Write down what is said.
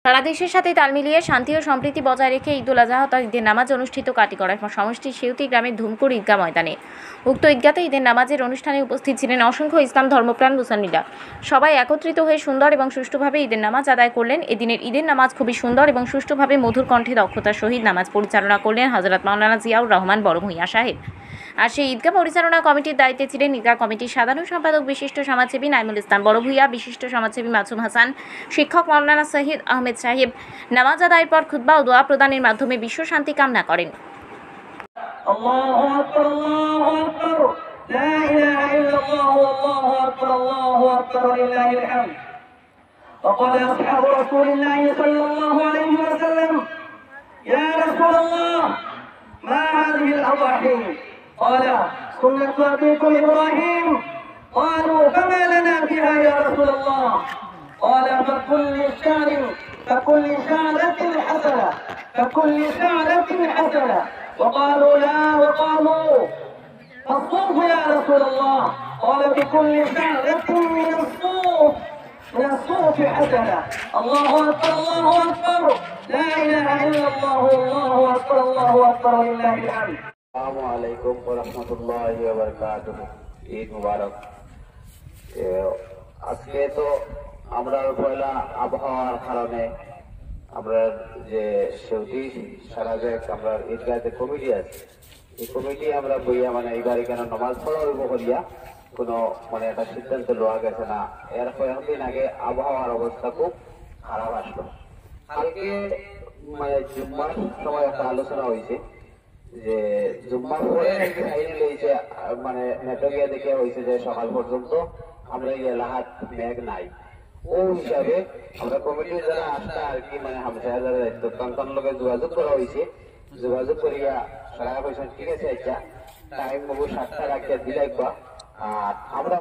সারা দেশের সাথে তাল মিলিয়ে শান্তি ও সম্প্রীতি বজায় রেখে ঈদুল আজহা তথা ঈদের নামাজ অনুষ্ঠিত কাটিগড়া সমষ্টির সেউতি গ্রামের ধুমকুর ঈদগাহ ময়দানে। উক্ত ঈদগাতে ঈদের নামাজের অনুষ্ঠানে উপস্থিত ছিলেন অসংখ্য ইসলাম ধর্মপ্রাণ মুসল্লিরা। সবাই একত্রিত হয়ে সুন্দর এবং সুষ্ঠুভাবে ঈদের নামাজ আদায় করলেন। এদিনের ঈদের নামাজ খুবই সুন্দর এবং সুষ্ঠুভাবে মধুর কণ্ঠে দক্ষতার সহিত নামাজ পরিচালনা করলেন হযরত মাওলানা জিয়াউর রহমান বড় ভূঁইয়া সাহেব। আর সেই ঈদগাহ পরিচালনা কমিটির দায়িত্বে ছিলেন ঈদগাহ কমিটির সাধারণ সম্পাদক বিশিষ্ট সমাজসেবী নাইমুল ইসলাম বড় ভূঁইয়া, বিশিষ্ট সমাজসেবী মাসুম হাসান, শিক্ষক মাওলানা শহীদ আহমেদ সাহেব। নামাজ আদায়ের পর খুতবা ও দোয়া প্রদানের মাধ্যমে বিশ্ব শান্তি কামনা করেন। আল্লাহু আকবার, আল্লাহু আকবার, লা ইলাহা ইল্লাল্লাহ, আল্লাহু আকবার, আল্লাহু আকবার, লিল্লাহিল হামদ। وقال أصحاب رسول الله صلى الله عليه وسلم: يا رسول الله ما هذه الأضاحي؟ قال: سنة أبيكم إبراهيم. قالوا: فما لنا بها يا رسول الله؟ قال: فكل شعرة حسنة، فكل شعرة حسنة. وقالوا: لا. وقالوا: الصوف يا رسول الله. قال: بكل شعرة من الصوف حسنة. الله أكبر، الله أكبر، لا إله إلا الله، الله أكبر، الله أكبر، لله الحمد. السلام عليكم ورحمة الله وبركاته. ঈদ মুবারক। আজকে তো আমরা পয়লা আবহাওয়ার কারণে আমরা যে সেউতি সারাজেক আমরা ঈদগাহে কমিটি আছে, এই কমিটি আমরা বইয়া মানে এইবার কেন নামাজ পড়া হইব করিয়া কোনো মানে একটা সিদ্ধান্ত লওয়া গেছে না। এর কয়েকদিন আগে আবহাওয়ার অবস্থা খুব খারাপ আসলো। কালকে মানে জুম্মার সময় একটা আলোচনা হয়েছে যে জুম্মার পরে ফাইনাল হয়েছে, মানে নেটকে দেখে হয়েছে যে সকাল পর্যন্ত আমরা এই এলাকার মেঘ নাই। ও হিসাবে আমরা কমিটির যারা আসতে আর কি মানে হামসায় যারা দায়িত্ব তার লোকের যোগাযোগ করা হয়েছে। যোগাযোগ করিয়া সারা পয়সা ঠিক আছে, আচ্ছা টাইম বাবু 7টা রাখিয়া দিলাইবা। আর আমরা